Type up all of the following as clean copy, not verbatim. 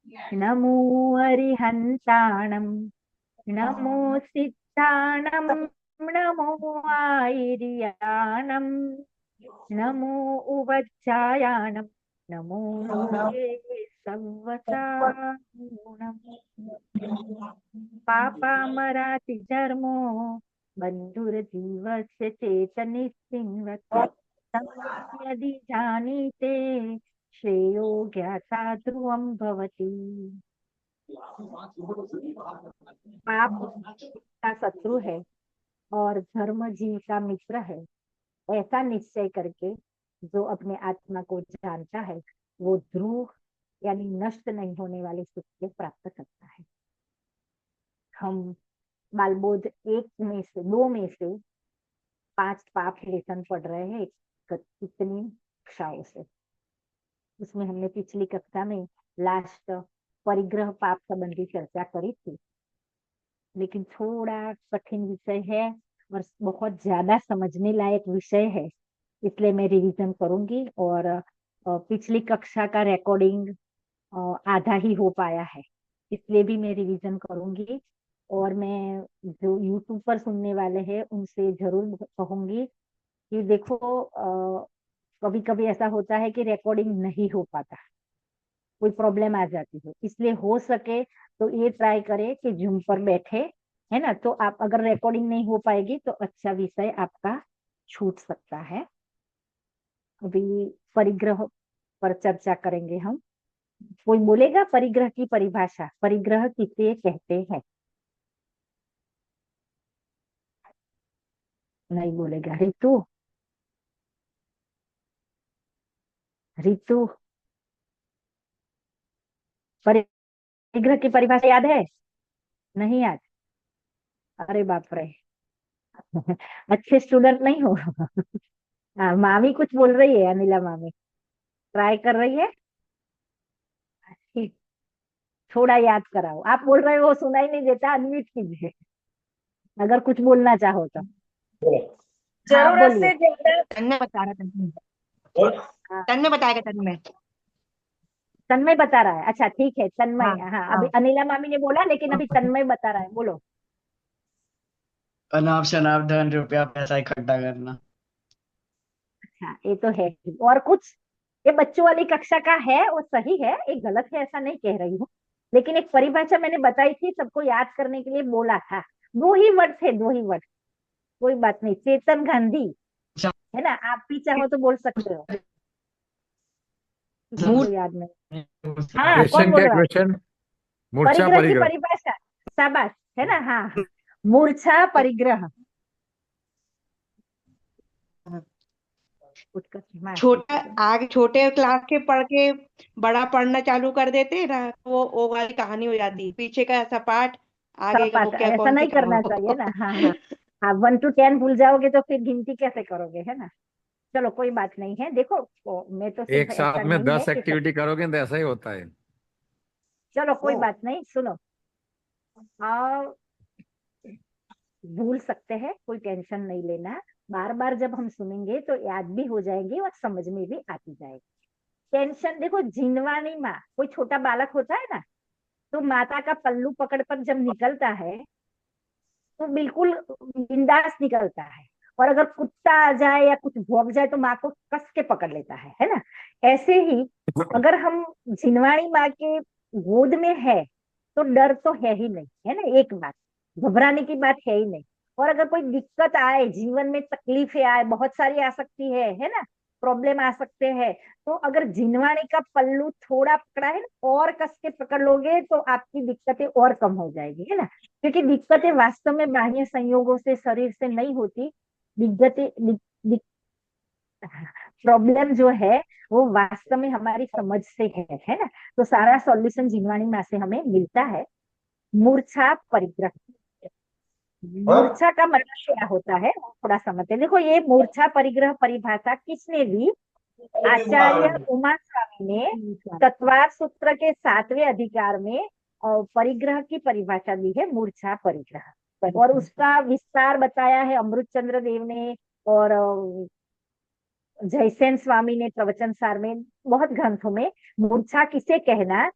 नमो अरिहन्ताणं नमो सिद्धाणं नमो आयर्याणं नमो उवज्जायाणं नमो लोके सव्वसानम् पापामरातिचर्मो बन्धुर्जीवस्य चेतनिस्सिन्वत् तं यदि जानीते श्रेयो ज्ञाता ध्रुवं भवति। पाप का शत्रु है और धर्म जीव का मित्र है, ऐसा निश्चय करके जो अपने आत्मा को जानता है वो ध्रुव यानी नष्ट नहीं होने वाले सुख को प्राप्त करता है। हम बालबोध एक में से दो में से 5 पाप लेसन पढ़ रहे हैं कितनी कक्षाओं से। उसमें हमने पिछली कक्षा में लास्ट परिग्रह पाप संबंधी चर्चा करी थी, लेकिन थोड़ा कठिन विषय है और बहुत ज्यादा समझने लायक विषय है, इसलिए मैं रिवीजन करूंगी। और पिछली कक्षा का रिकॉर्डिंग आधा ही हो पाया है, इसलिए भी मैं रिवीजन करूंगी। और मैं जो यूट्यूब पर सुनने वाले हैं उनसे जरूर कहूंगी कि देखो, कभी कभी ऐसा होता है कि रिकॉर्डिंग नहीं हो पाता, कोई प्रॉब्लम आ जाती है, इसलिए हो सके तो ये ट्राई करें कि जूम पर बैठे, है ना। तो आप अगर रिकॉर्डिंग नहीं हो पाएगी तो अच्छा विषय आपका छूट सकता है। अभी परिग्रह पर चर्चा करेंगे हम। कोई बोलेगा परिग्रह की परिभाषा, परिग्रह किसे कहते हैं? नहीं बोलेगा। ऋतु, ऋतु, परिग्रह की परिभाषा याद है? नहीं याद? अरे बाप रे। अच्छे स्टूडेंट नहीं हो। हाँ, मामी कुछ बोल रही है, अनिला मामी ट्राई कर रही है। ठीक, थोड़ा याद कराओ। आप बोल रहे हो सुनाई नहीं देता, अनम्यूट कीजिए अगर कुछ बोलना चाहो तो। हाँ जरूरत बोलिए। से ज्यादा। तन्मय बता रहा था। हाँ, तन्मय बताएगा तन्मय। तन्मय बता रहा है। अच्छा ठीक है, तन्मय। हाँ हाँ, अभी हाँ। अनिला मामी ने बोला, लेकिन अभी तन्मय बता रहा है, बोलो। अनाप शनाप धन रुपया पैसा इकट्ठा करना। हाँ, ये तो है ही। और कुछ? ये बच्चों वाली कक्षा का है, वो सही है, एक गलत है ऐसा नहीं कह रही हूँ, लेकिन एक परिभाषा मैंने बताई थी, सबको याद करने के लिए बोला था। 2 ही वर्ड थे, 2 ही वर्ड। कोई बात नहीं, चेतन गांधी, अच्छा, है ना, आप भी चाहो तो बोल सकते हो। किसी को मूर्ख याद नहीं? नहीं। हाँ, कौन क्वेश्चन बोल क्या रहा है? क्वेश्चन? मूर्छा परिग्रह की परिग्रह। परिभाषा। शाबाश, है ना। हाँ हाँ, मूर्छा परिग्रह। उत्कर्ष मार। छोटा आगे छोटे क्लास के पढ़ के बड़ा पढ़ना चालू कर देते ना, वो वाली कहानी हो जाती, पीछे का ऐसा पाठ, आगे का वो सपाट क्या ऐसा कौन सी नहीं करना चाहिए ना। हाँ हाँ हाँ, 1 to 10 भूल जाओगे तो फिर गिनती कैसे करोगे, है ना। चलो कोई बात नहीं है। देखो, मैं तो सिर्फ एक ऐसा साथ में नहीं है 10 कि सब। एक्टिविटी करोगे तो ऐसा ही होता है। चलो कोई बात नहीं, सुनो। आ, भूल सकते हैं, कोई टेंशन नहीं लेना। बार बार जब हम सुनेंगे तो याद भी हो जाएंगे और समझ में भी आती जाएगी। टेंशन, देखो, झिनवानी माँ, कोई छोटा बालक होता है ना, तो माता का पल्लू पकड़ कर जब निकलता है तो बिल्कुल बिंदास निकलता है। और अगर कुत्ता आ जाए या कुछ भौंक जाए तो माँ को कस के पकड़ लेता है ना। ऐसे ही अगर हम झिनवाणी माँ के गोद में है तो डर तो है ही नहीं, है ना, एक बात, घबराने की बात है ही नहीं। और अगर कोई दिक्कत आए, जीवन में तकलीफें आए, बहुत सारी आ सकती है ना, प्रॉब्लम आ सकते हैं, तो अगर झिनवाणी का पल्लू थोड़ा पकड़ा है ना, और कस के पकड़ लोगे तो आपकी दिक्कतें और कम हो जाएगी, है ना। क्योंकि दिक्कतें वास्तव में बाह्य संयोगों से, शरीर से नहीं होती। दिक्कतें प्रॉब्लम जो है वो वास्तव में हमारी समझ से है ना। तो सारा सॉल्यूशन जिनवाणी माँ से हमें मिलता है। मूर्छा परिग्रह, मूर्छा का मतलब क्या होता है वो थोड़ा समझते हैं। देखो, ये मूर्छा परिग्रह परिभाषा किसने दी? आचार्य उमा स्वामी ने तत्वार सूत्र के 7वें अधिकार में परिग्रह की परिभाषा दी है, मूर्छा परिग्रह। और उसका विस्तार बताया है अमृतचंद्र देव ने, और जयसेन स्वामी ने प्रवचन सार में, बहुत ग्रंथों में। मूर्छा किसे कहना,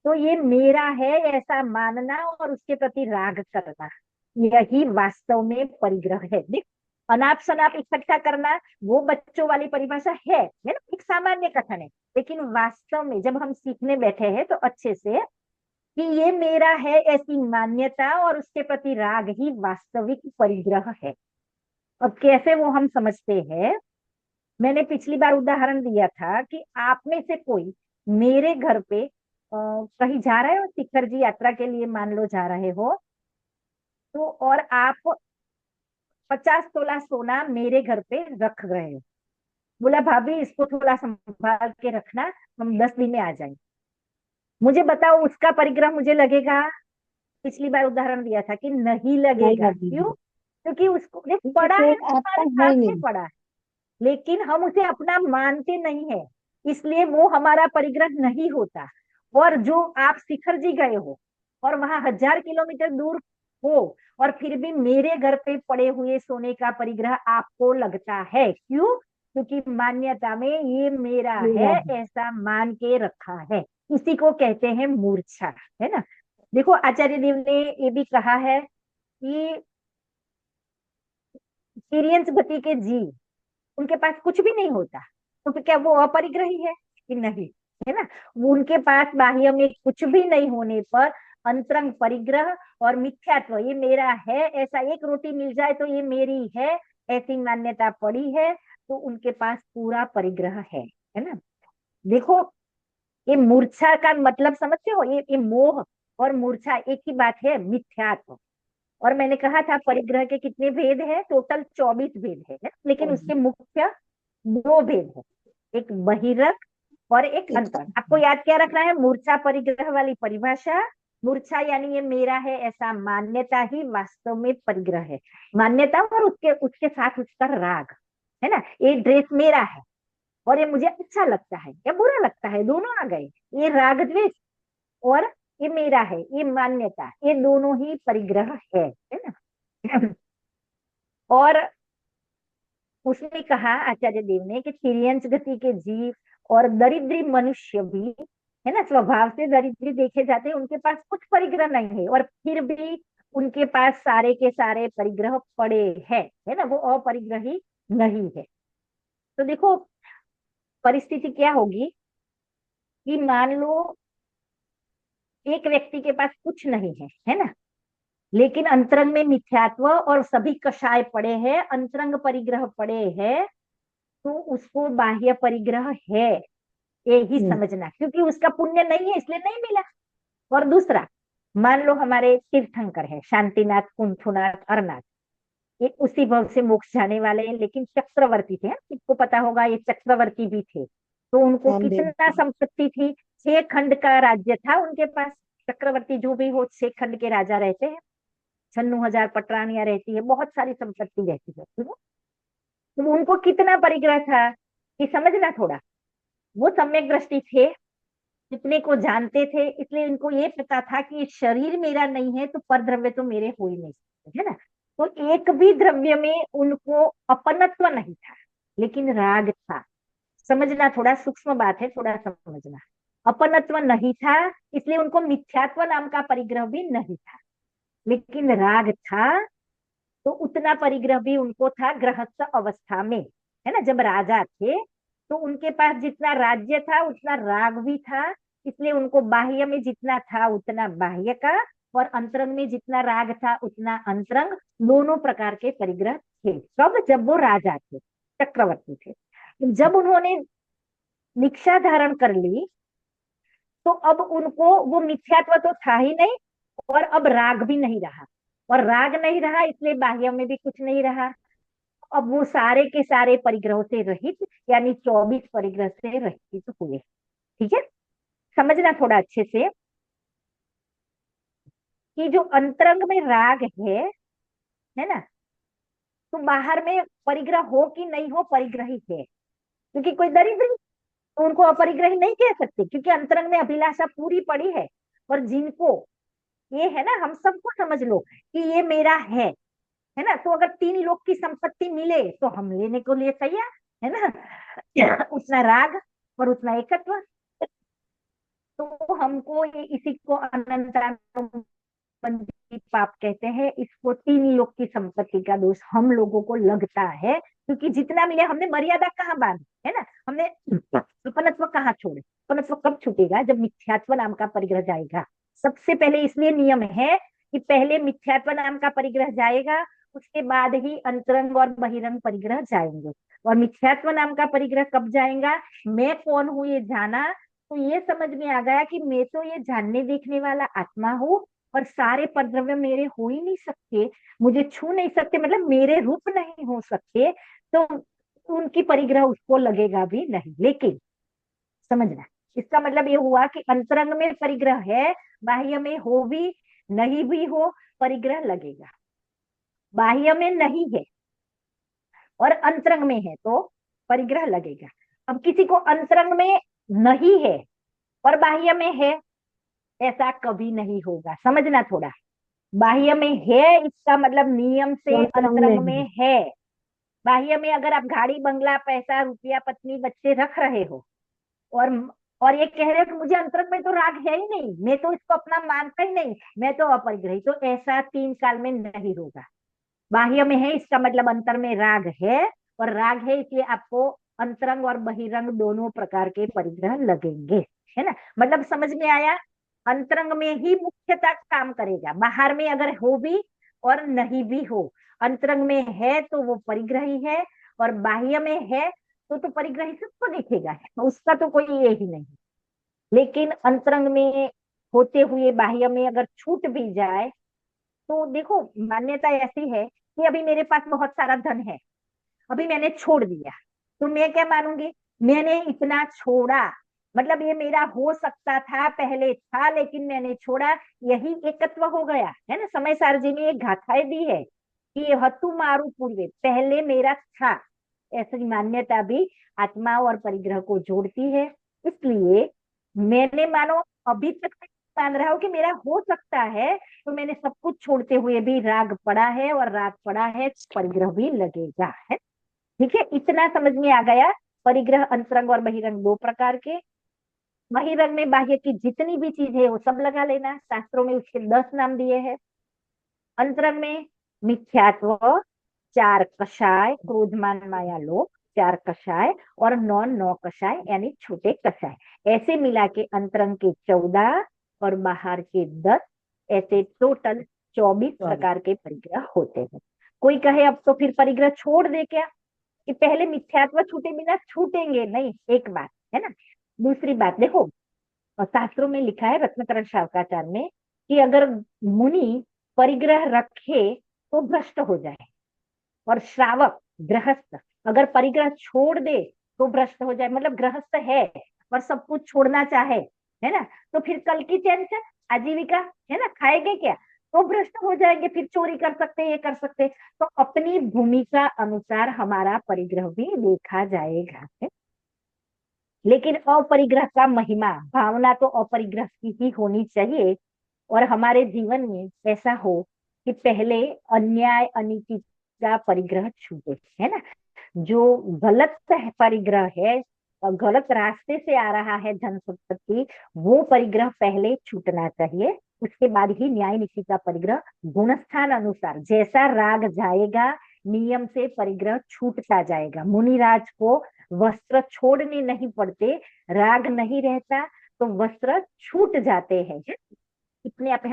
तो ये मेरा है ऐसा मानना और उसके प्रति राग करना, यही वास्तव में परिग्रह है। देख, अनाप शनाप इकट्ठा करना वो बच्चों वाली परिभाषा है ना, एक सामान्य कथन है। लेकिन वास्तव में जब हम सीखने बैठे हैं तो अच्छे से कि ये मेरा है ऐसी मान्यता और उसके प्रति राग ही वास्तविक परिग्रह है। अब कैसे वो हम समझते हैं, मैंने पिछली बार उदाहरण दिया था कि आप में से कोई मेरे घर पे कहीं जा रहे हो, शिखर जी यात्रा के लिए मान लो जा रहे हो, तो और आप 50 तोला सोना मेरे घर पे रख रहे हो। बोला भाभी इसको थोड़ा संभाल के रखना, हम 10 दिन में आ जाएंगे। मुझे बताओ उसका परिग्रह मुझे लगेगा? पिछली बार उदाहरण दिया था कि नहीं नहीं लगेगा। लगेगा, क्यों? क्योंकि उसको देख क्योंकि पड़ा है पेट ना, आपका हमारे है साथ में नहीं। पड़ा है, लेकिन हम उसे अपना मानते नहीं है, इसलिए वो हमारा परिग्रह नहीं होता। और जो आप शिखर जी गए हो और वहां 1000 किलोमीटर दूर हो और फिर भी मेरे घर पे पड़े हुए सोने का परिग्रह आपको लगता है, क्यों? क्योंकि मान्यता में ये मेरा मेरा है है। ऐसा मान के रखा है। इसी को कहते हैं मूर्छा, है ना। देखो आचार्य देव ने ये भी कहा है कि तिर्यंच गति के जीव, उनके पास कुछ भी नहीं होता, तो फिर क्या वो अपरिग्रही है कि नहीं? है ना। वो उनके पास बाह्य में कुछ भी नहीं होने पर अंतरंग परिग्रह और मिथ्यात्व, ये मेरा है ऐसा, एक रोटी मिल जाए तो ये मेरी है ऐसी मान्यता पड़ी है, तो उनके पास पूरा परिग्रह है ना। देखो ये मूर्छा का मतलब समझते हो, ये मोह और मूर्छा एक ही बात है, मिथ्यात्व। और मैंने कहा था परिग्रह के कितने भेद हैं, टोटल 24 भेद है, लेकिन उसके मुख्य 2 भेद है, एक बहिरक और एक एक अंतरंग। आपको याद क्या रखना है? मूर्छा परिग्रह वाली परिभाषा, मूर्छा यानी ये मेरा है ऐसा मान्यता ही वास्तव में परिग्रह है। मान्यता और उसके उसके साथ उसका राग, है ना। ये ड्रेस मेरा है और ये मुझे अच्छा लगता है या बुरा लगता है, दोनों आ गए, ये राग द्वेष। और ये मेरा है ये मान्यता, ये दोनों ही परिग्रह है ना। और उसने कहा आचार्य देव ने कि तिर्यंच गति के जीव और दरिद्री मनुष्य भी, है ना, स्वभाव से दरिद्री देखे जाते हैं, उनके पास कुछ परिग्रह नहीं है और फिर भी उनके पास सारे के सारे परिग्रह पड़े हैं, है ना, वो अपरिग्रही नहीं है। तो देखो परिस्थिति क्या होगी कि मान लो एक व्यक्ति के पास कुछ नहीं है ना, लेकिन अंतरंग में मिथ्यात्व और सभी कषाय पड़े हैं, अंतरंग परिग्रह पड़े हैं, तो उसको बाह्य परिग्रह है, यही समझना, क्योंकि उसका पुण्य नहीं है इसलिए नहीं मिला। और दूसरा, मान लो हमारे तीर्थंकर है, शांतिनाथ, कुंथुनाथ, अरनाथ, ये उसी भव से मोक्ष जाने वाले हैं, लेकिन चक्रवर्ती थे, किसको पता होगा ये चक्रवर्ती भी थे। तो उनको नामदेव कितना संपत्ति थी, 6 खंड का राज्य था उनके पास। चक्रवर्ती जो भी हो 6 खंड के राजा रहते हैं, 96,000 पटरानियां रहती है, बहुत सारी संपत्ति रहती है, ठीक है? तो उनको कितना परिग्रह था कि समझना थोड़ा, वो सम्यक दृष्टि थे, कितने को जानते थे, इसलिए इनको ये पता था कि ये शरीर मेरा नहीं है तो पर द्रव्य तो मेरे हो ही नहीं सकते, है ना। तो एक भी द्रव्य में उनको अपनत्व नहीं था, लेकिन राग था। समझना, थोड़ा सूक्ष्म बात है, थोड़ा समझना। अपनत्व नहीं था इसलिए उनको मिथ्यात्व नाम का परिग्रह भी नहीं था, लेकिन राग था, तो उतना परिग्रह भी उनको था गृहस्थ अवस्था में, है ना। जब राजा थे तो उनके पास जितना राज्य था उतना राग भी था, इसलिए उनको बाह्य में जितना था उतना बाह्य का, और अंतरंग में जितना राग था उतना अंतरंग, दोनों प्रकार के परिग्रह थे। कब? जब वो राजा थे, चक्रवर्ती थे। जब उन्होंने दीक्षा धारण कर ली तो अब उनको वो मिथ्यात्व तो था ही नहीं, और अब राग भी नहीं रहा, और राग नहीं रहा इसलिए बाह्य में भी कुछ नहीं रहा। अब वो सारे के सारे परिग्रहों से रहित, यानी 24 परिग्रह से रहित हुए। ठीक है, समझना थोड़ा अच्छे से कि जो अंतरंग में राग है ना, तो बाहर में परिग्रह हो कि नहीं हो, परिग्रही है। क्योंकि कोई दरिद्र तो उनको अपरिग्रही नहीं कह सकते, क्योंकि अंतरंग में अभिलाषा पूरी पड़ी है। और जिनको ये है ना, हम सबको समझ लो कि ये मेरा है ना, तो अगर 3 लोग की संपत्ति मिले तो हम लेने को लिए तैयार, है ना। उतना राग और उतना एकत्व। तो हमको इसी को अनंतानुबंधी पाप कहते हैं। इसको तीन लोग की संपत्ति का दोष हम लोगों को लगता है, क्योंकि जितना मिले हमने मर्यादा कहाँ बांधी है ना, हमने अपनत्व कहाँ छोड़े। अपनत्व कब छूटेगा? जब मिथ्यात्व नाम का परिग्रह जाएगा। सबसे पहले इसलिए नियम है कि पहले मिथ्यात्व नाम का परिग्रह जाएगा, उसके बाद ही अंतरंग और बहिरंग परिग्रह जाएंगे। और मिथ्यात्व नाम का परिग्रह कब जाएगा? मैं कौन हूं ये जाना, तो ये समझ में आ गया कि मैं तो ये जानने देखने वाला आत्मा हूँ, और सारे परद्रव्य मेरे हो ही नहीं सकते, मुझे छू नहीं सकते, मतलब मेरे रूप नहीं हो सकते, तो उनकी परिग्रह उसको लगेगा भी नहीं। लेकिन समझना, इसका मतलब ये हुआ कि अंतरंग में परिग्रह है, बाह्य में हो भी नहीं भी हो परिग्रह लगेगा। बाह्य में नहीं है और अंतरंग में है तो परिग्रह लगेगा। अब किसी को अंतरंग में नहीं है और बाह्य में है, ऐसा कभी नहीं होगा। समझना थोड़ा, बाह्य में है इसका मतलब नियम से अंतरंग में है। बाह्य में अगर आप गाड़ी बंगला पैसा रुपया पत्नी बच्चे रख रहे हो और और ये कह रहे हो कि मुझे अंतरंग में तो राग है ही नहीं, मैं तो इसको अपना मानता ही नहीं, मैं तो अपरिग्रही, तो ऐसा 3 साल में नहीं होगा। बाह्य में है इसका मतलब अंतर में राग है, और राग है इसलिए आपको अंतरंग और बहिरंग दोनों प्रकार के परिग्रह लगेंगे, है ना। मतलब समझ में आया? अंतरंग में ही मुख्यतः काम करेगा, बाहर में अगर हो भी और नहीं भी हो, अंतरंग में है तो वो परिग्रही है, और बाह्य में है तो परिग्रही सबको दिखेगा, उसका तो कोई ये ही नहीं। लेकिन अंतरंग में होते हुए बाह्य में अगर छूट भी जाए, तो देखो मान्यता ऐसी है कि अभी मेरे पास बहुत सारा धन है, अभी मैंने छोड़ दिया, तो मैं क्या मानूंगी? मैंने इतना छोड़ा, मतलब ये मेरा हो सकता था, पहले था लेकिन मैंने छोड़ा, यही एकत्व हो गया, है ना। समय सार जी ने एक गाथाएं दी है कि हतु मारू पूर्वे, पहले मेरा था। ऐसी मान्यता भी आत्मा और परिग्रह को जोड़ती है। इसलिए मैंने मानो अभी तक मान रहा हूं कि मेरा हो सकता है, तो मैंने सब कुछ छोड़ते हुए भी राग पड़ा है, और राग पड़ा है परिग्रह भी लगेगा, है। ठीक है, इतना समझ में आ गया। परिग्रह अंतरंग और बहिरंग दो प्रकार के। बहिरंग में बाह्य की जितनी भी चीज है वो सब लगा लेना, शास्त्रों में उसके 10 नाम दिए हैं। अंतरंग में मिथ्यात्व, 4 कषाय, क्रोधमान माया लोभ, 4 कषाय, और 9 कषाय यानी छोटे कषाय, ऐसे मिला के अंतरंग के 14 और बाहर के 10, ऐसे टोटल 24 प्रकार के परिग्रह होते हैं। कोई कहे अब तो फिर परिग्रह छोड़ दे क्या, कि पहले मिथ्यात्व छूटे बिना छूटेंगे नहीं, एक बात है ना। दूसरी बात देखो, और शास्त्रों में लिखा है रत्नकरण शावकाचार्य में कि अगर मुनि परिग्रह रखे तो भ्रष्ट हो जाए, और श्रावक गृहस्थ अगर परिग्रह छोड़ दे तो भ्रष्ट हो जाए। मतलब गृहस्थ है और सब कुछ छोड़ना चाहे, है ना, तो फिर कल की टेंशन, आजीविका, है ना, खाएंगे क्या, तो भ्रष्ट हो जाएंगे, फिर चोरी कर सकते, ये कर सकते। तो अपनी भूमिका अनुसार हमारा परिग्रह भी देखा जाएगा, है? लेकिन अपरिग्रह का महिमा, भावना तो अपरिग्रह की ही होनी चाहिए। और हमारे जीवन में ऐसा हो कि पहले अन्याय अनीति का परिग्रह छूटे, है ना। जो गलत परिग्रह है और गलत रास्ते से आ रहा है धन संपत्ति, वो परिग्रह पहले छूटना चाहिए। उसके बाद ही न्याय नीति का परिग्रह गुणस्थान अनुसार जैसा राग जाएगा, नियम से परिग्रह छूटता जाएगा। मुनिराज को वस्त्र छोड़ने नहीं पड़ते, राग नहीं रहता तो वस्त्र छूट जाते हैं। इतने आप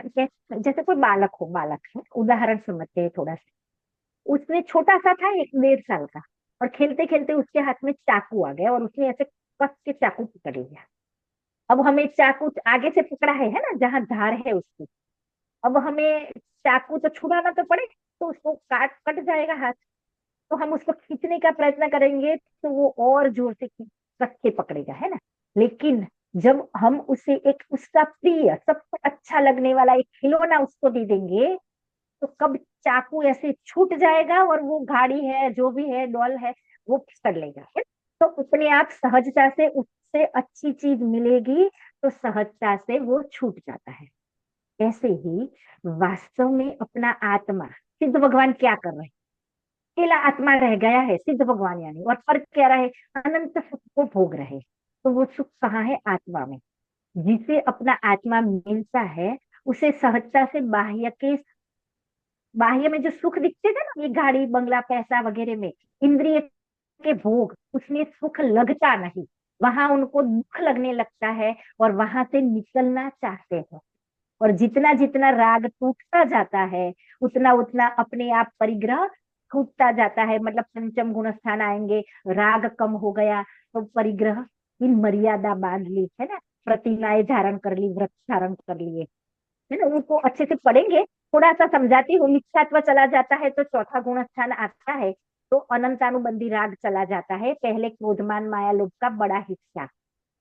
जैसे कोई बालक हो, बालक है, उदाहरण समझते हैं थोड़ा सा। उसने छोटा सा था, 1 1.5 साल का, और खेलते खेलते उसके हाथ में चाकू आ गया और उसने ऐसे कस के चाकू पकड़ लिया। अब हमें चाकू आगे से पकड़ा है ना, जहां धार है उसकी, अब हमें चाकू तो छुड़ाना तो पड़े, तो उसको काट कट जाएगा हाथ, तो हम उसको खींचने का प्रयत्न करेंगे तो वो और जोर से कस के पकड़ेगा, है ना। लेकिन जब हम उसे एक उसका प्रिय सबसे अच्छा लगने वाला एक खिलौना उसको दे देंगे, तो कब चाकू ऐसे छूट जाएगा और वो गाड़ी है, जो भी है, डॉल है, वो पकड़ लेगा, है। तो अपने आप सहजता से उससे अच्छी चीज मिलेगी, तो सहजता से वो छूट जाता है। ऐसे ही वास्तव में अपना आत्मा, सिद्ध भगवान क्या कर रहे हैं? अकेला आत्मा रह गया है सिद्ध भगवान यानी, और फर्क क्या रहा है? अनंत सुख को भोग रहे। तो वो सुख कहाँ है? आत्मा में। जिसे अपना आत्मा मिलता है उसे सहजता से बाह्य में जो सुख दिखते थे ना, ये गाड़ी बंगला पैसा वगैरह में, इंद्रिय के भोग, उसमें सुख लगता नहीं, वहां उनको दुख लगने लगता है और वहां से निकलना चाहते हैं। और जितना जितना राग टूटता जाता है उतना उतना अपने आप परिग्रह छूटता जाता है। मतलब पंचम गुण स्थान आएंगे, राग कम हो गया तो परिग्रह की मर्यादा बांध ली है ना, प्रतिमाएं धारण कर ली, व्रत धारण कर लिए है ना, उनको अच्छे से पढ़ेंगे। थोड़ा सा समझाती हूँ, मिथ्यात्व चला जाता है तो चौथा गुण स्थान आता है, तो अनंतानुबंधी राग चला जाता है। पहले क्रोधमान माया लोभ का बड़ा हिस्सा,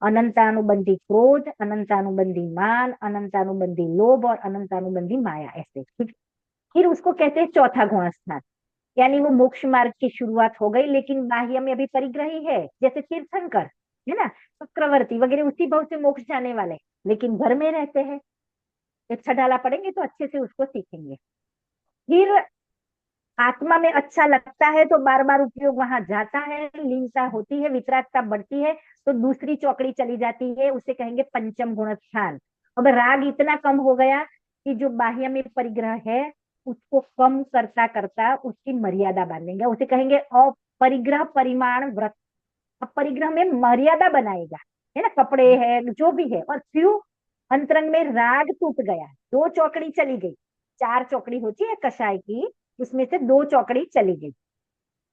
अनंतानुबंधी क्रोध, अनंतानुबंधी मान, अनंतानुबंधी लोभ और अनंतानुबंधी माया, ऐसे फिर उसको कहते हैं चौथा गुण स्थान। यानी वो मोक्ष मार्ग की शुरुआत हो गई, लेकिन बाह्य में अभी परिग्रही है, जैसे तीर्थंकर है ना, चक्रवर्ती वगैरह उसी भाव से मोक्ष जाने वाले, लेकिन घर में रहते हैं। एक छठाला पढ़ेंगे तो अच्छे से उसको सीखेंगे। फिर आत्मा में अच्छा लगता है तो बार बार उपयोग वहां जाता है, लीनता होती है, वितरागता बढ़ती है, तो दूसरी चौकड़ी चली जाती है, उसे कहेंगे पंचम गुण स्थान। अब राग इतना कम हो गया कि जो बाह्य में परिग्रह है उसको कम करता करता उसकी मर्यादा बांधेंगे, उसे कहेंगे अपरिग्रह परिमाण व्रत। अब परिग्रह में मर्यादा बनाएगा, है ना, कपड़े है जो भी है। और क्यों? अंतरंग में राग टूट गया, दो चौकड़ी चली गई, चार चौकड़ी होती है कषाय की, उसमें से दो चौकड़ी चली गई।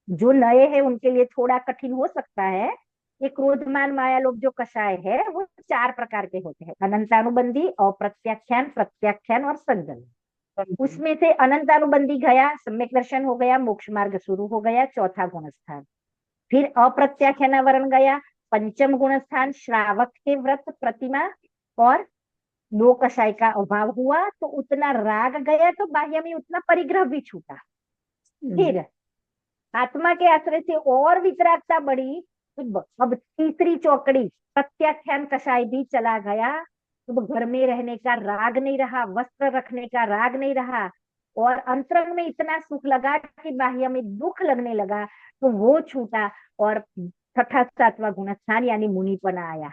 जो नए हैं उनके लिए थोड़ा कठिन हो सकता है। ये क्रोधमान माया लोभ जो कषाय है वो चार प्रकार के होते हैं, अनंतानुबंधी, अप्रत्याख्यान, प्रत्याख्यान और संजम। उसमें से अनंतानुबंधी गया, सम्यक दर्शन हो गया, मोक्ष मार्ग शुरू हो गया, चौथा गुण स्थान। फिर अप्रत्याख्यानावरण गया, पंचम गुण स्थान, श्रावक के व्रत, प्रतिमा और दो कषाय का अभाव हुआ, तो उतना राग गया तो बाह्य में उतना परिग्रह भी छूटा। फिर आत्मा के आश्रय से और वितरागता बढ़ी, तो अब तीसरी चौकड़ी प्रत्याख्यान कषाय भी चला गया। अब घर में रहने का राग नहीं रहा, वस्त्र रखने का राग नहीं रहा, और अंतरंग में इतना सुख लगा कि बाह्य में दुख लगने लगा, तो वो छूटा। और छठा सातवां गुण स्थान यानी मुनिपना आया।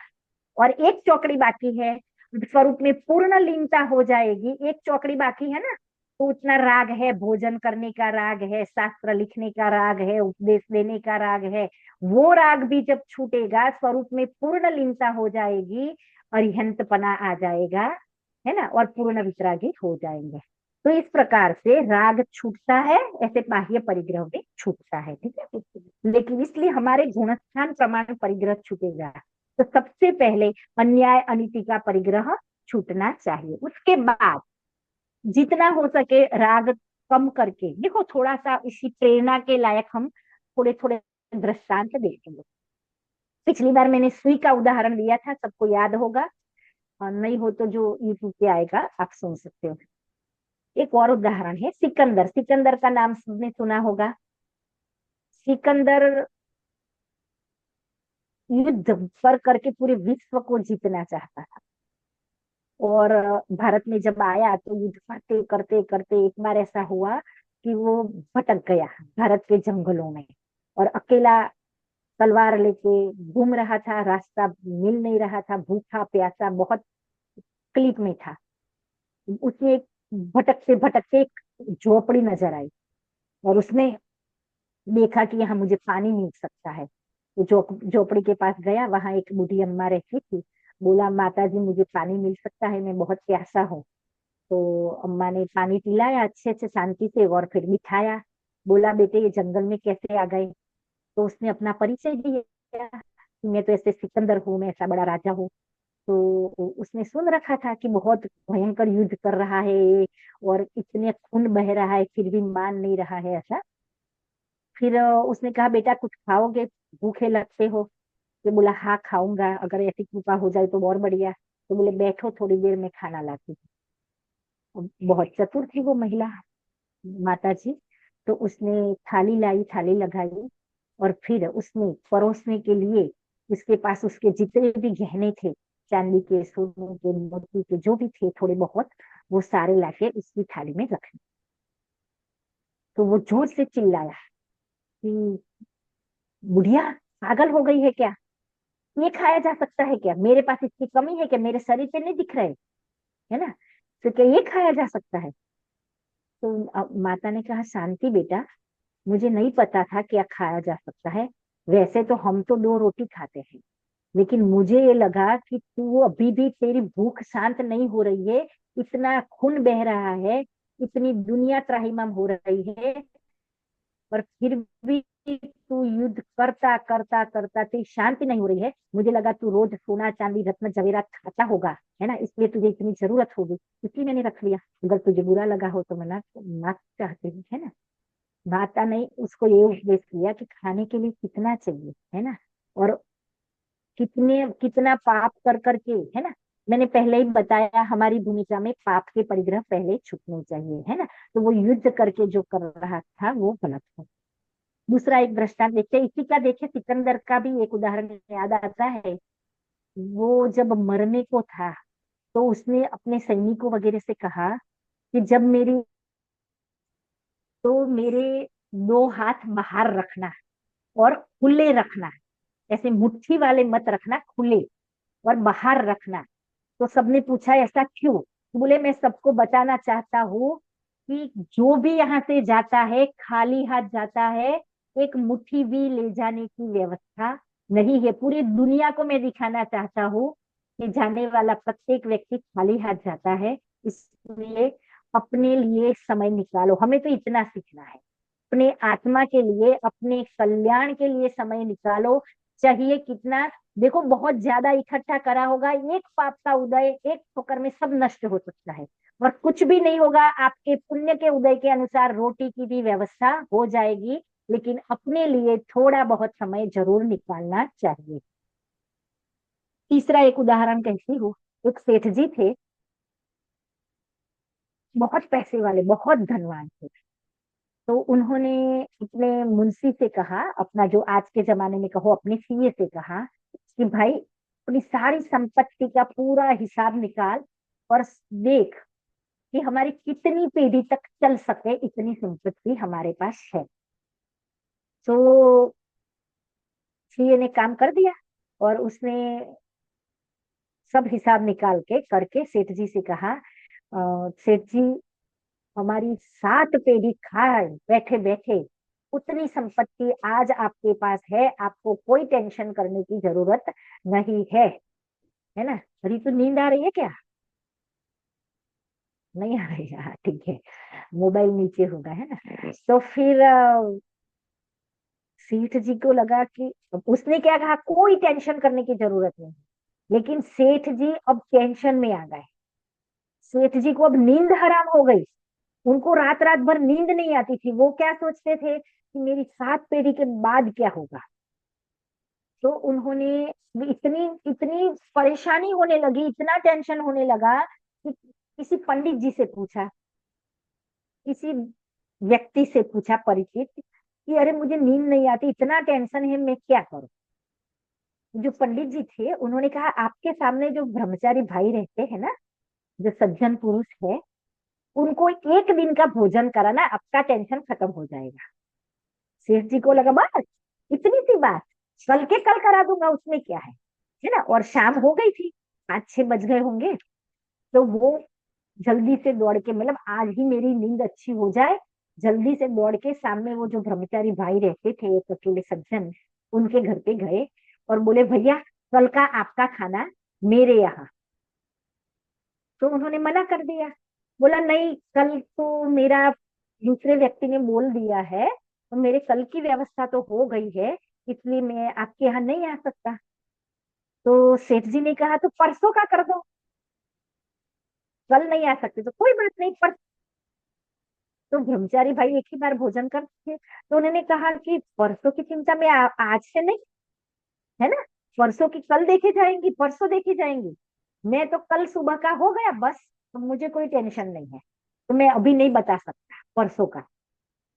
और एक चौकड़ी बाकी है, स्वरूप में पूर्ण लीनता हो जाएगी, एक चौकड़ी बाकी है ना, तो उतना राग है, भोजन करने का राग है, शास्त्र लिखने का राग है, उपदेश देने का राग है, वो राग भी जब छूटेगा स्वरूप में पूर्ण लीनता हो जाएगी, अरिहंतपना आ जाएगा, है ना, और पूर्ण वितरागी हो जाएंगे। तो इस प्रकार से राग छूटता है, ऐसे बाह्य परिग्रह भी छूटता है, ठीक है। लेकिन इसलिए हमारे गुणस्थान प्रमाण परिग्रह छूटेगा, तो सबसे पहले अन्याय अनिति का परिग्रह छूटना चाहिए। उसके बाद जितना हो सके राग कम करके, देखो थोड़ा सा इसी प्रेरणा के लायक हम थोड़े थोड़े दृष्टांत देखेंगे। पिछली बार मैंने सुई का उदाहरण दिया था, सबको याद होगा, और नहीं हो तो जो यूट्यूब पे आएगा आप सुन सकते हो। एक और उदाहरण है सिकंदर, सिकंदर का नाम सबने सुना होगा। सिकंदर युद्ध पर करके पूरे विश्व को जीतना चाहता था, और भारत में जब आया तो युद्ध करते करते करते एक बार ऐसा हुआ कि वो भटक गया भारत के जंगलों में, और अकेला तलवार लेके घूम रहा था, रास्ता मिल नहीं रहा था, भूखा प्यासा बहुत तकलीफ में था। उसने एक भटकते भटकते एक झोपड़ी नजर आई, और उसने देखा कि यहाँ मुझे पानी मिल सकता है, तो झोपड़ी के पास गया, वहां एक बूढ़ी अम्मा रहती थी। बोला, माता जी मुझे पानी मिल सकता है, मैं बहुत प्यासा हूँ। तो अम्मा ने पानी पिलाया अच्छे से शांति से, और फिर बिठाया। बोला, बेटे ये जंगल में कैसे आ गए? तो उसने अपना परिचय दिया कि मैं तो ऐसे सिकंदर हूँ, मैं ऐसा बड़ा राजा हूँ। तो उसने सुन रखा था कि बहुत भयंकर युद्ध कर रहा है ये, और इतने खून बह रहा है फिर भी मान नहीं रहा है ऐसा। फिर उसने कहा, बेटा कुछ खाओगे, भूखे लगते हो? तो बोला, हाँ खाऊंगा, अगर ऐसी कृपा हो जाए तो और बढ़िया। तो बोले, बैठो थोड़ी देर में खाना लाती हूँ। बहुत चतुर थी वो महिला, माता जी। तो उसने थाली लाई, थाली लगाई, और फिर उसने परोसने के लिए उसके पास उसके जितने भी गहने थे, चांदी के, सोने के, मोती के, जो भी थे थोड़े बहुत, वो सारे लाके उसकी थाली में रख दिए। तो वो जोर से चिल्लाया कि बुढ़िया पागल हो गई है क्या? ये खाया जा सकता है क्या? मेरे पास इसकी कमी है क्या? मेरे शरीर पे नहीं दिख रहा है ना? तो क्या ये खाया जा सकता है? तो माता ने कहा, शांति बेटा, मुझे नहीं पता था क्या खाया जा सकता है। वैसे तो हम तो 2 रोटी खाते हैं, लेकिन मुझे ये लगा कि तू अभी भी, तेरी भूख शांत नहीं हो रही है, इतना खून बह रहा है, इतनी दुनिया त्राहिमाम हो रही है, और फिर भी तू युद्ध करता करता करता तेरी शांति नहीं हो रही है। मुझे लगा तू रोज सोना चांदी रत्न जवेरात खाता होगा, है ना, इसलिए तुझे इतनी जरूरत होगी, इसलिए मैंने रख लिया। अगर तुझे बुरा लगा हो तो मना माफ चाहती हूँ, है ना। माता ने उसको ये उपदेश किया कि खाने के लिए कितना चाहिए, है ना, और कितने कितना पाप कर करके, है ना। मैंने पहले ही बताया, हमारी भूमिका में पाप के परिग्रह पहले छूटने चाहिए, है ना। तो वो युद्ध करके जो कर रहा था वो गलत है। दूसरा एक दृष्टांत देखते हैं, इसी का देखिए, सिकंदर का भी एक उदाहरण याद आता है। वो जब मरने को था तो उसने अपने सैनिकों वगैरह से कहा कि जब मेरी, तो मेरे 2 हाथ बाहर रखना और खुले रखना, ऐसे मुट्ठी वाले मत रखना, खुले और बाहर रखना। तो सबने पूछा ऐसा क्यों? तो बोले, मैं सबको बताना चाहता हूँ कि जो भी यहाँ से जाता है खाली हाथ जाता है, एक मुट्ठी भी ले जाने की व्यवस्था नहीं है। पूरी दुनिया को मैं दिखाना चाहता हूँ कि जाने वाला प्रत्येक व्यक्ति खाली हाथ जाता है। इसलिए अपने लिए समय निकालो। हमें तो इतना सीखना है, अपने आत्मा के लिए, अपने कल्याण के लिए समय निकालो। चाहिए कितना, देखो बहुत ज्यादा इकट्ठा करा होगा, एक पाप का उदय एक ठोकर में सब नष्ट हो सकता है, और कुछ भी नहीं होगा। आपके पुण्य के उदय के अनुसार रोटी की भी व्यवस्था हो जाएगी, लेकिन अपने लिए थोड़ा बहुत समय जरूर निकालना चाहिए। तीसरा एक उदाहरण कहती हूँ। एक सेठ जी थे, बहुत पैसे वाले, बहुत धनवान थे। तो उन्होंने अपने मुंशी से कहा, अपना जो आज के जमाने में कहो अपने सीए से कहा कि भाई, अपनी सारी संपत्ति का पूरा हिसाब निकाल और देख कि हमारी कितनी पीढ़ी तक चल सके, इतनी संपत्ति हमारे पास है। तो सीए ने काम कर दिया, और उसने सब हिसाब निकाल के करके सेठ जी से कहा, सेठ जी, हमारी 7 पीढ़ी खाए बैठे बैठे उतनी संपत्ति आज आपके पास है, आपको कोई टेंशन करने की जरूरत नहीं है ना। अरे तो नींद आ रही है क्या? नहीं आ रही है? हाँ, ठीक है, मोबाइल नीचे होगा, है ना। तो फिर सेठ जी को लगा कि, उसने क्या कहा, कोई टेंशन करने की जरूरत नहीं। लेकिन सेठ जी अब टेंशन में आ गए। सेठ जी को अब नींद हराम हो गई। उनको रात रात भर नींद नहीं आती थी। वो क्या सोचते थे कि मेरी 7 पीढ़ी के बाद क्या होगा। तो उन्होंने इतनी इतनी परेशानी होने लगी, इतना टेंशन होने लगा कि किसी पंडित जी से पूछा, किसी व्यक्ति से पूछा परिचित, कि अरे मुझे नींद नहीं आती, इतना टेंशन है, मैं क्या करूं। जो पंडित जी थे उन्होंने कहा, आपके सामने जो ब्रह्मचारी भाई रहते हैं ना, जो सज्जन पुरुष है, उनको एक दिन का भोजन कराना, आपका टेंशन खत्म हो जाएगा। सेठ जी को लगा, बस इतनी सी बात, कल के कल करा दूंगा, उसमें क्या है ना। और शाम हो गई थी, 5-6 बज गए होंगे। तो वो जल्दी से दौड़ के, मतलब आज ही मेरी नींद अच्छी हो जाए, जल्दी से दौड़ के सामने वो जो ब्रह्मचारी भाई रहते थे, एक अकेले सज्जन, उनके घर पे गए और बोले, भैया कल का आपका खाना मेरे यहाँ। तो उन्होंने मना कर दिया। बोला, नहीं, कल तो मेरा दूसरे व्यक्ति ने बोल दिया है, तो मेरे कल की व्यवस्था तो हो गई है, इसलिए मैं आपके यहाँ नहीं आ सकता। तो सेठ जी ने कहा, तो परसों का कर दो। कल नहीं आ सकते तो कोई बात नहीं, पर तो ब्रह्मचारी भाई एक ही बार भोजन करते थे। तो उन्होंने कहा कि परसों की चिंता में आज से नहीं, है ना, परसों की कल देखे जाएंगी, परसों देखे जाएंगी। मैं तो कल सुबह का हो गया बस, तो मुझे कोई टेंशन नहीं है, तो मैं अभी नहीं बता सकता परसों का।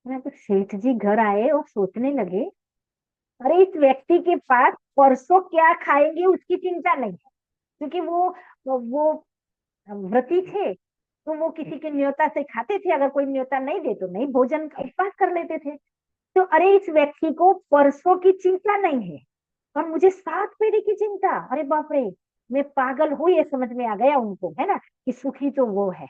मैं तो सेठ जी घर आए और सोचने लगे, अरे इस व्यक्ति के पास परसों क्या खाएंगे उसकी चिंता नहीं है, क्योंकि वो व्रती थे, तो वो किसी के न्योता से खाते थे, अगर कोई न्योता नहीं दे तो नहीं, भोजन का उपवास कर लेते थे। तो अरे इस व्यक्ति को परसों की चिंता नहीं है, और मुझे 7 पीढ़ी की चिंता, अरे बाप रे, मैं पागल हूँ, ये समझ में आ गया उनको, है ना, कि सुखी तो वो है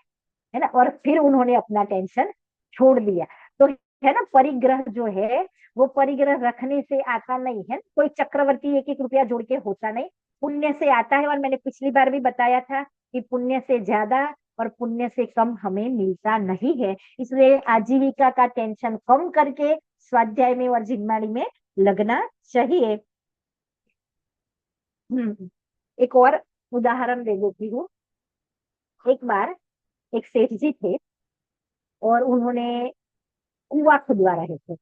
ना। और फिर उन्होंने अपना टेंशन छोड़ दिया। तो है ना, परिग्रह जो है वो परिग्रह रखने से आता नहीं है, कोई चक्रवर्ती एक एक रुपया जोड़ के होता नहीं, पुण्य से आता है। और मैंने पिछली बार भी बताया था कि पुण्य से ज्यादा और पुण्य से कम हमें मिलता नहीं है। इसलिए आजीविका का टेंशन कम करके स्वाध्याय में और जिम्माड़ी में लगना चाहिए। एक और उदाहरण दे देती हूँ। एक बार एक सेठ जी थे और उन्होंने कुआं खुदवा रहे थे।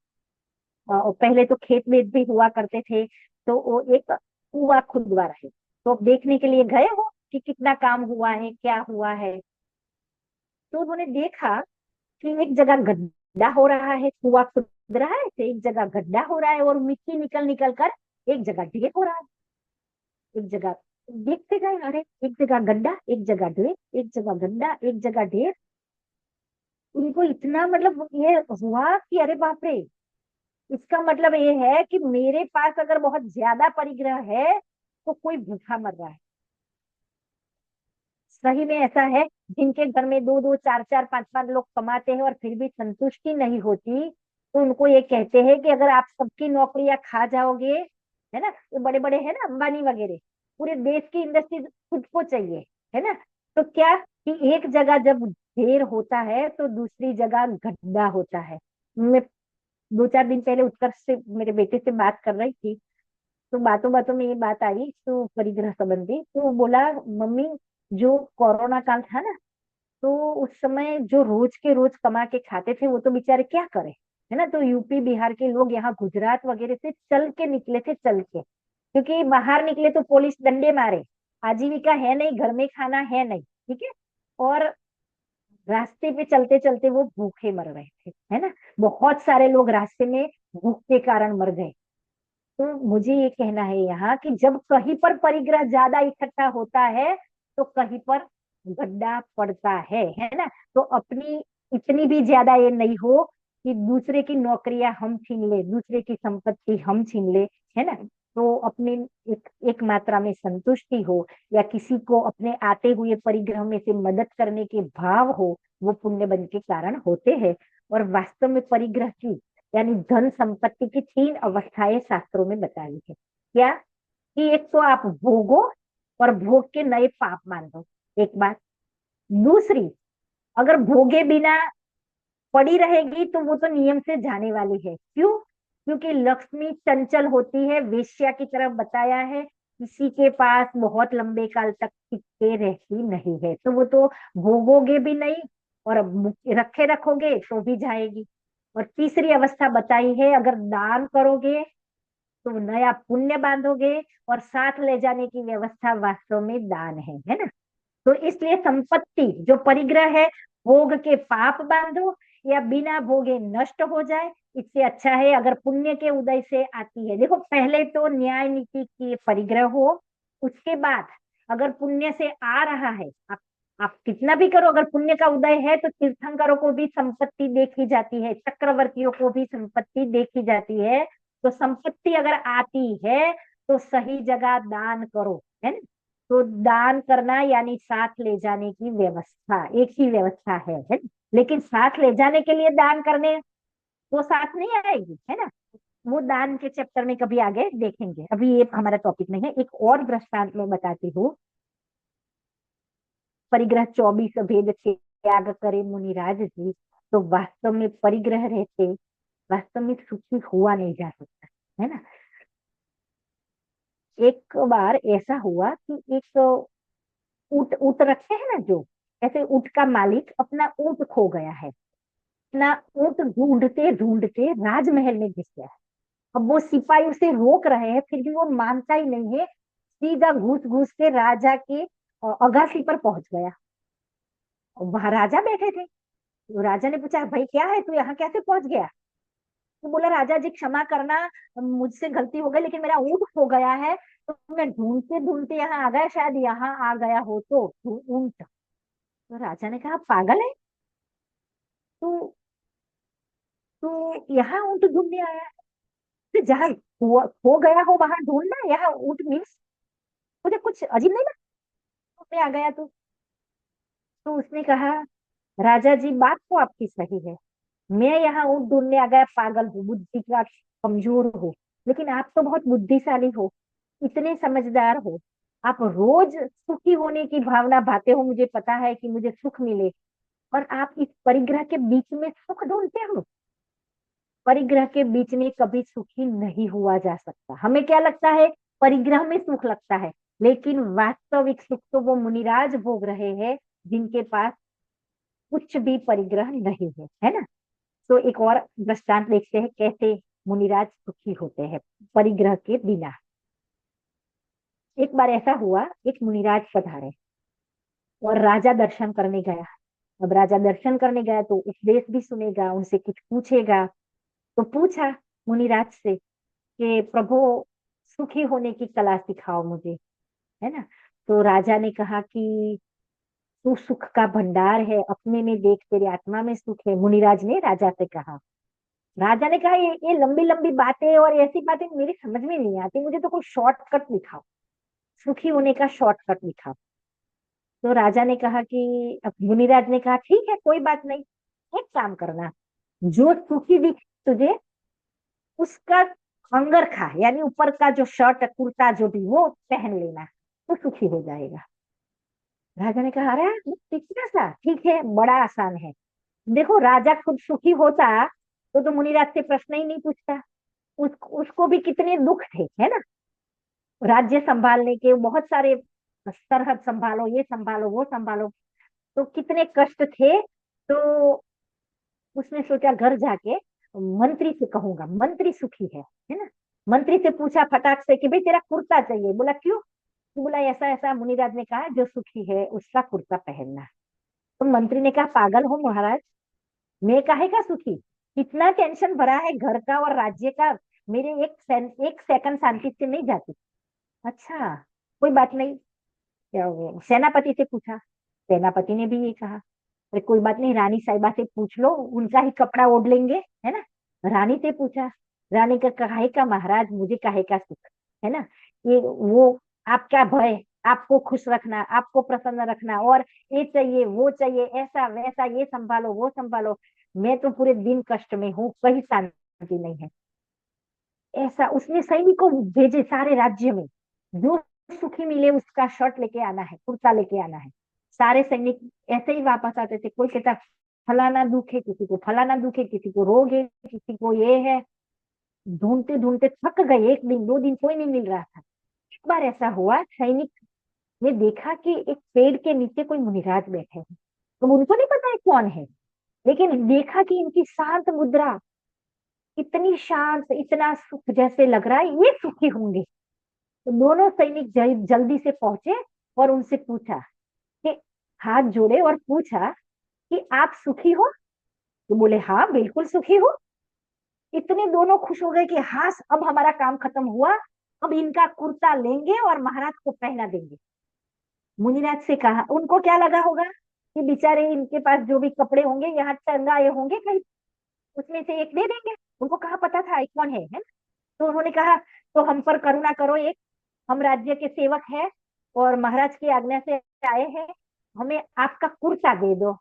और पहले तो खेत वेत भी हुआ करते थे, तो वो एक कुआं खुदवा रहे, तो अब देखने के लिए गए हो कि कितना काम हुआ है, क्या हुआ है। तो उन्होंने देखा कि एक जगह गड्ढा हो रहा है, कुआं खुद रहा है, तो एक जगह गड्ढा हो रहा है और मिट्टी निकल निकल कर एक जगह ढेर हो रहा है। एक जगह देखते गए, अरे एक जगह गड्ढा, एक जगह ढेर, एक जगह गड्ढा, एक जगह ढेर। उनको इतना मतलब ये हुआ कि अरे बाप रे, इसका मतलब ये है कि मेरे पास अगर बहुत ज्यादा परिग्रह है तो कोई भूखा मर रहा है। सही में ऐसा है, जिनके घर में दो दो चार चार पांच पांच लोग कमाते हैं और फिर भी संतुष्टि नहीं होती, तो उनको ये कहते हैं कि अगर आप सबकी नौकरियां खा जाओगे, है ना, ये बड़े बड़े है ना अंबानी वगैरह, पूरे देश की इंडस्ट्री खुद को चाहिए, है ना, तो क्या कि एक जगह जब ढेर होता है तो दूसरी जगह गड्ढा होता है। मैं 2 4 दिन पहले उत्कर्ष से मेरे बेटे से बात कर रही थी, तो बातों बातों में ये बात आई तो परिग्रह संबंधी, तो वो बोला मम्मी, जो कोरोना काल था ना, तो उस समय जो रोज के रोज कमा के खाते थे वो तो बेचारे क्या करे, है ना। तो यूपी बिहार के लोग यहाँ गुजरात वगैरह से चल के निकले थे, चल के, क्योंकि बाहर निकले तो पुलिस डंडे मारे, आजीविका है नहीं, घर में खाना है नहीं, ठीक है। और रास्ते पे चलते चलते वो भूखे मर रहे थे, है ना। बहुत सारे लोग रास्ते में भूख के कारण मर गए। तो मुझे ये कहना है यहाँ कि जब कहीं पर परिग्रह ज्यादा इकट्ठा होता है तो कहीं पर गड्ढा पड़ता है ना। तो अपनी इतनी भी ज्यादा ये नहीं हो कि दूसरे की नौकरियां हम छीन ले, दूसरे की संपत्ति हम छीन ले, है ना। तो अपनी एक मात्रा में संतुष्टि हो, या किसी को अपने आते हुए परिग्रह में से मदद करने के भाव हो, वो पुण्य बन के कारण होते हैं। और वास्तव में परिग्रह की यानी धन संपत्ति की 3 अवस्थाएं शास्त्रों में बताई है। क्या कि एक तो आप भोगो और भोग के नए पाप बांधो, एक बात। दूसरी, अगर भोगे बिना पड़ी रहेगी तो वो तो नियम से जाने वाली है। क्यों? क्योंकि लक्ष्मी चंचल होती है, वेश्या की तरफ बताया है, किसी के पास बहुत लंबे काल तक टिके रहती नहीं है, तो वो तो भोगोगे भी नहीं और रखे रखोगे तो भी जाएगी। और तीसरी अवस्था बताई है, अगर दान करोगे तो नया पुण्य बांधोगे, और साथ ले जाने की व्यवस्था वास्तव में दान है ना। तो इसलिए संपत्ति जो परिग्रह है, भोग के पाप बांधो या बिना भोगे नष्ट हो जाए, इससे अच्छा है अगर पुण्य के उदय से आती है। देखो, पहले तो न्याय नीति की परिग्रह हो, उसके बाद अगर पुण्य से आ रहा है, आप कितना भी करो, अगर पुण्य का उदय है तो तीर्थंकरों को भी संपत्ति देखी जाती है, चक्रवर्तियों को भी संपत्ति देखी जाती है। तो संपत्ति अगर आती है तो सही जगह दान करो, है ना। तो दान करना यानी साथ ले जाने की व्यवस्था, एक ही व्यवस्था है ना? लेकिन साथ ले जाने के लिए दान करने वो साथ नहीं आएगी, है ना। वो दान के चैप्टर में कभी आगे देखेंगे, अभी ये हमारा टॉपिक नहीं है। एक और दृष्टांत में बताती हूँ। परिग्रह 24 भेद त्याग करे मुनिराज जी, तो वास्तव में परिग्रह रहते वास्तव में सुखी हुआ नहीं जा सकता, है ना। एक बार ऐसा हुआ कि एक ऊंट ऊंट रखते हैं ना जो, ऐसे ऊंट का मालिक अपना ऊंट खो गया है। अपना ऊंट ढूंढते ढूंढते राजमहल में घुस गया है। अब वो सिपाही उसे रोक रहे हैं, फिर भी वो मानता ही नहीं है, सीधा घुस घुस के राजा के अगासी पर पहुंच गया। और वहां राजा बैठे थे, तो राजा ने पूछा, भाई क्या है, तू यहाँ कैसे पहुंच गया? तो बोला, राजा जी क्षमा करना, मुझसे गलती हो गई, लेकिन मेरा ऊंट खो गया है, तो मैं ढूंढते ढूंढते यहाँ आ गया, शायद यहाँ आ गया हो तो तू ऊंट। तो राजा ने कहा, पागल है तू, तू यहाँ ऊंट ढूंढने आया है? तो जहाँ खो गया हो वहां ढूंढना, यहाँ ऊँट मीन्स मुझे कुछ अजीब नहीं लगा, मैं आ गया तो उसने कहा, राजा जी बात तो आपकी सही है, मैं यहाँ ऊँट ढूंढने आ गया, पागल हूँ, बुद्धि का कमजोर हूँ, लेकिन आप तो बहुत बुद्धिशाली हो, इतने समझदार हो, आप रोज सुखी होने की भावना भाते हो, मुझे पता है कि मुझे सुख मिले, और आप इस परिग्रह के बीच में सुख ढूंढते हो। परिग्रह के बीच में कभी सुखी नहीं हुआ जा सकता। हमें क्या लगता है, परिग्रह में सुख लगता है, लेकिन वास्तविक सुख तो वो मुनिराज भोग रहे हैं जिनके पास कुछ भी परिग्रह नहीं है ना। तो एक और दृष्टांत देखते हैं कैसे मुनिराज सुखी होते हैं परिग्रह के बिना। एक बार ऐसा हुआ, एक मुनिराज पधारे और राजा दर्शन करने गया। अब राजा दर्शन करने गया तो उपदेश भी सुनेगा, उनसे कुछ पूछेगा। तो पूछा मुनिराज से कि प्रभु सुखी होने की कला सिखाओ मुझे, है ना। तो राजा ने कहा कि तू सुख का भंडार है, अपने में देख, तेरी आत्मा में सुख है। मुनिराज ने राजा से कहा, राजा ने कहा ये लंबी लंबी बातें और ऐसी बातें मेरी समझ में नहीं आती, मुझे तो कोई शॉर्टकट दिखाओ, सुखी होने का शॉर्टकट दिखाओ। तो राजा ने कहा कि, अब मुनिराज ने कहा ठीक है कोई बात नहीं, एक काम करना, जो सुखी दिख तुझे उसका अंगरखा यानी ऊपर का जो शर्ट कुर्ता जो भी वो पहन लेना, तो सुखी हो जाएगा। राजा ने कहा अरे इतना सा, ठीक है बड़ा आसान है। देखो राजा खुद सुखी होता तो मुनिराज से प्रश्न ही नहीं पूछता। उसको भी कितने दुख थे, है ना, राज्य संभालने के, बहुत सारे सरहद संभालो, ये संभालो वो संभालो, तो कितने कष्ट थे। तो उसने सोचा घर जाके मंत्री से कहूंगा, मंत्री सुखी है ना। मंत्री से पूछा फटाक से कि भाई तेरा कुर्ता चाहिए। बोला क्यों? तो बोला ऐसा ऐसा मुनिराज ने कहा जो सुखी है उसका कुर्ता पहनना। तो मंत्री ने कहा पागल हो महाराज, मैं काहे का सुखी, इतना टेंशन भरा है घर का और राज्य का, मेरे एक सेकंड शांति से नहीं जाती। अच्छा कोई बात नहीं, क्या सेनापति से पूछा, सेनापति ने भी ये कहा, अरे कोई बात नहीं रानी साहिबा से पूछ लो, उनका ही कपड़ा ओढ़ लेंगे, है ना। रानी से पूछा, रानी का काहे का महाराज, मुझे काहे का सुख, है ना, ये वो आपका भय, आपको खुश रखना, आपको प्रसन्न रखना, और ये चाहिए वो चाहिए, ऐसा वैसा, ये संभालो वो संभालो, मैं तो पूरे दिन कष्ट में हूँ, कहीं शांति नहीं है। ऐसा उसने सैनिकों भेजे सारे राज्य में, जो सुखी मिले उसका शर्ट लेके आना है, कुर्ता लेके आना है। सारे सैनिक ऐसे ही वापस आते थे, कोई कहता फलाना दुख है किसी को, फलाना दुख है किसी को, रोग है किसी को, ये है। ढूंढते ढूंढते थक गए, एक दिन दो दिन कोई नहीं मिल रहा था। एक बार ऐसा हुआ, सैनिक ने देखा कि एक पेड़ के नीचे कोई मुनिराज बैठे हैं। तो उनको नहीं पता है कौन है, लेकिन देखा कि इनकी शांत मुद्रा, इतनी शांत, इतना सुख, जैसे लग रहा है ये सुखी होंगे। तो दोनों सैनिक जल्दी से पहुंचे और उनसे पूछा कि, हाथ जोड़े और पूछा कि आप सुखी हो? तो बोले हाँ बिल्कुल सुखी हो। इतने दोनों खुश हो गए कि हाँ अब हमारा काम खत्म हुआ, अब इनका कुर्ता लेंगे और महाराज को पहना देंगे। मुनिराज से कहा, उनको क्या लगा होगा कि बेचारे इनके पास जो भी कपड़े होंगे यहाँ टंगाए होंगे कहीं, उसमें से एक दे देंगे। उनको कहाँ पता था ये कौन है ना। तो उन्होंने कहा तो हम पर करुणा करो, एक हम राज्य के सेवक हैं और महाराज की आज्ञा से आए हैं, हमें आपका कुर्ता दे दो।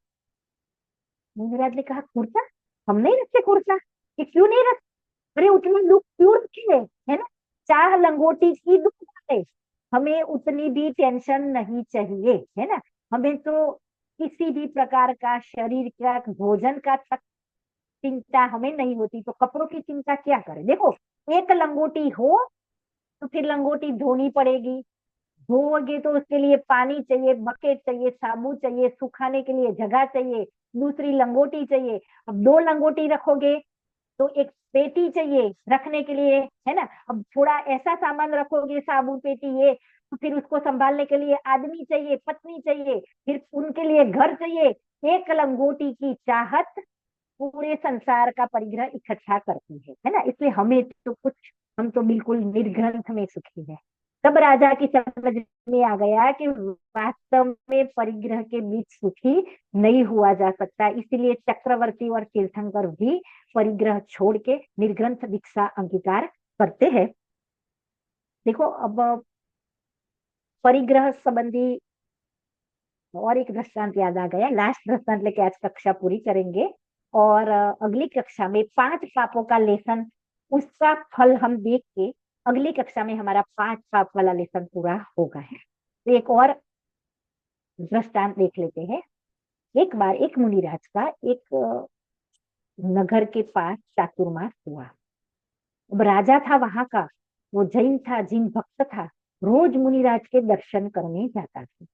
मुनिराज ने कहा कुर्ता? हम नहीं रखते कुर्ता। कि क्यों नहीं रखते? अरे उतना दुख क्यों रखे है ना, चाह लंगोटी की दुख है, हमें उतनी भी टेंशन नहीं चाहिए, है ना। हमें तो किसी भी प्रकार का शरीर का भोजन का तक चिंता हमें नहीं होती, तो कपड़ों की चिंता क्या करें। देखो एक लंगोटी हो तो फिर लंगोटी धोनी पड़ेगी, धोओगे तो उसके लिए पानी चाहिए, बकेट चाहिए, साबुन चाहिए, सुखाने के लिए जगह चाहिए, दूसरी लंगोटी चाहिए। अब दो लंगोटी रखोगे तो एक पेटी चाहिए रखने के लिए, है ना। अब थोड़ा ऐसा सामान रखोगे साबुन पेटी ये, तो फिर उसको संभालने के लिए आदमी चाहिए, पत्नी चाहिए, फिर उनके लिए घर चाहिए। एक लंगोटी की चाहत पूरे संसार का परिग्रह इकट्ठा करती है ना। इसलिए हमें तो कुछ, हम तो बिल्कुल निर्ग्रंथ में सुखी है। तब राजा की समझ में आ गया कि वास्तव में परिग्रह के बीच सुखी नहीं हुआ जा सकता, इसीलिए चक्रवर्ती और तीर्थंकर भी परिग्रह छोड़ के निर्ग्रंथ दीक्षा अंगीकार करते हैं। देखो अब परिग्रह संबंधी और एक दृष्टांत याद आ गया। लास्ट दृष्टांत लेके आज कक्षा पूरी करेंगे और अगली कक्षा में 5 पापों का लेसन, उसका फल हम देख के अगली कक्षा में हमारा 5 पाप वाला लेसन पूरा होगा है। तो एक और दृष्टांत देख लेते हैं। एक बार एक मुनिराज का एक नगर के पास चातुर्मास हुआ। अब राजा था वहां का, वो जैन था, जिन भक्त था, रोज मुनिराज के दर्शन करने जाता था।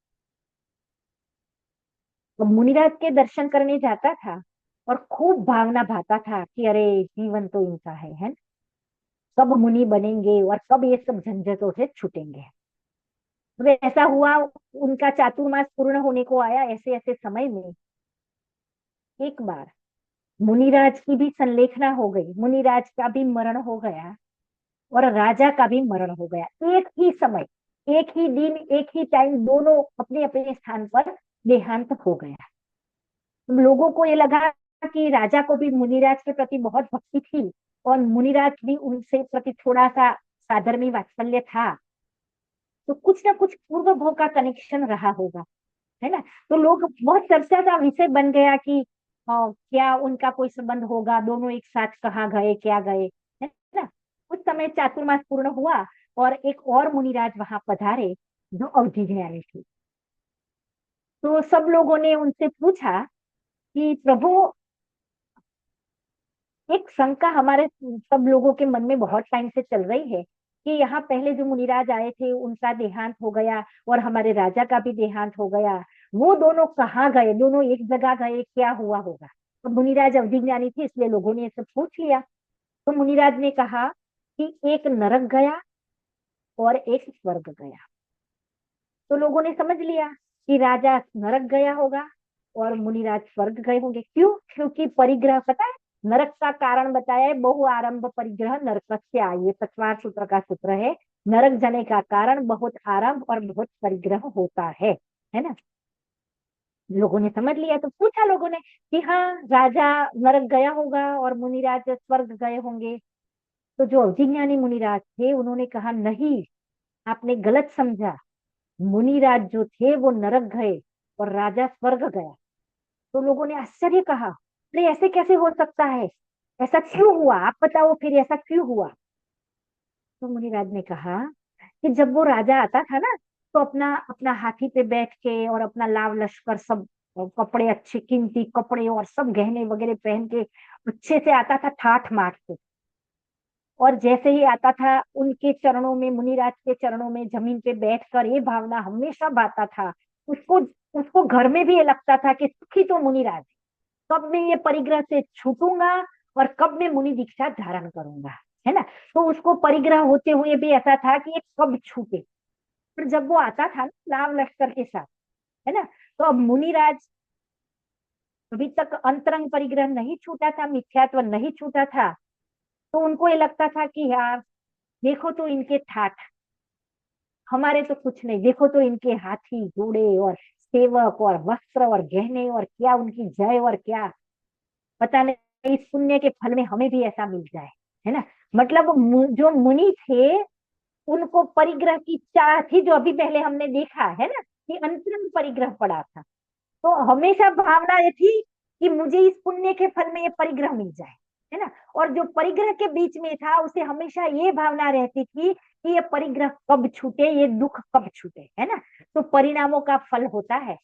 तो मुनिराज के दर्शन करने जाता था और खूब भावना भाता था कि अरे जीवन तो इनका है, कब मुनि बनेंगे और कब ये सब झंझटों से छूटेंगे। तो ऐसा हुआ, उनका चातुर्मास पूर्ण होने को आया। ऐसे ऐसे समय में एक बार मुनिराज की भी संलेखना हो गई, मुनिराज का भी मरण हो गया और राजा का भी मरण हो गया। एक ही समय, एक ही दिन, एक ही टाइम, दोनों अपने अपने स्थान पर देहांत हो गया। लोगों को ये लगा कि राजा को भी मुनिराज के प्रति बहुत भक्ति थी और मुनिराज भी उनसे प्रति थोड़ा सा साधर्मी वात्सल्य था, तो कुछ ना कुछ पूर्व भोग का कनेक्शन रहा होगा, है ना। तो लोग, बहुत चर्चा का विषय बन गया कि क्या उनका कोई संबंध होगा, दोनों एक साथ कहाँ गए, क्या गए, है ना। उस समय चातुर्मास पूर्ण हुआ और एक और मुनिराज वहां पधारे जो अवधि ज्ञानी थे। तो सब लोगों ने उनसे पूछा कि प्रभु, एक शंका हमारे सब लोगों के मन में बहुत टाइम से चल रही है कि यहाँ पहले जो मुनिराज आए थे उनका देहांत हो गया और हमारे राजा का भी देहांत हो गया, वो दोनों कहाँ गए, दोनों एक जगह गए, क्या हुआ होगा। तो मुनिराज अवधि ज्ञानी थे इसलिए लोगों ने सब पूछ लिया। तो मुनिराज ने कहा कि एक नरक गया और एक स्वर्ग गया। तो लोगों ने समझ लिया कि राजा नरक गया होगा और मुनिराज स्वर्ग गए होंगे। क्यों? क्योंकि परिग्रह, पता है नरक का कारण बताया है, बहु आरंभ परिग्रह नरकस्य, ये 5वां सूत्र का सूत्र है। नरक जाने का कारण बहुत आरंभ और बहुत परिग्रह होता है ना। लोगों ने समझ लिया तो पूछा लोगों ने कि हाँ, राजा नरक गया होगा और मुनिराज स्वर्ग गए होंगे। तो जो अभिज्ञानी मुनिराज थे उन्होंने कहा नहीं, आपने गलत समझा, मुनिराज जो थे वो नरक गए और राजा स्वर्ग गया। तो लोगों ने आश्चर्य कहा, अरे ऐसे कैसे हो सकता है, ऐसा क्यों हुआ, आप बताओ फिर ऐसा क्यों हुआ। तो मुनिराज ने कहा कि जब वो राजा आता था ना, तो अपना अपना हाथी पे बैठ के और अपना लाव लश्कर सब, कपड़े अच्छे कीमती कपड़े और सब गहने वगैरह पहन के अच्छे से आता था, ठाठ माठ से। और जैसे ही आता था उनके चरणों में, मुनिराज के चरणों में जमीन पे बैठकर ये भावना हमेशा बाता था। उसको उसको घर में भी ये लगता था कि सुखी तो मुनिराज, कब मैं ये परिग्रह से छूटूंगा और कब मैं मुनि दीक्षा धारण करूंगा, है ना। तो उसको परिग्रह होते हुए भी ऐसा था कि ये कब छूटे। पर जब वो आता था ना लाव लश्कर के साथ, है ना, तो अब मुनिराज, अभी तक अंतरंग परिग्रह नहीं छूटा था, मिथ्यात्व नहीं छूटा था, तो उनको ये लगता था कि यार देखो तो इनके ठाठ, हमारे तो कुछ नहीं, देखो तो इनके हाथी घोड़े और सेवक और वस्त्र और गहने और क्या उनकी जय और क्या, पता नहीं इस पुण्य के फल में हमें भी ऐसा मिल जाए, है ना। मतलब जो मुनि थे उनको परिग्रह की चाह थी, जो अभी पहले हमने देखा है ना कि अंतरंग परिग्रह पड़ा था। तो हमेशा भावना ये थी कि मुझे इस पुण्य के फल में ये परिग्रह मिल जाए, है ना। और जो परिग्रह के बीच में था उसे हमेशा ये भावना रहती थी कि ये परिग्रह कब छूटे, ये दुख कब छूटे, है ना। तो परिणामों का फल होता है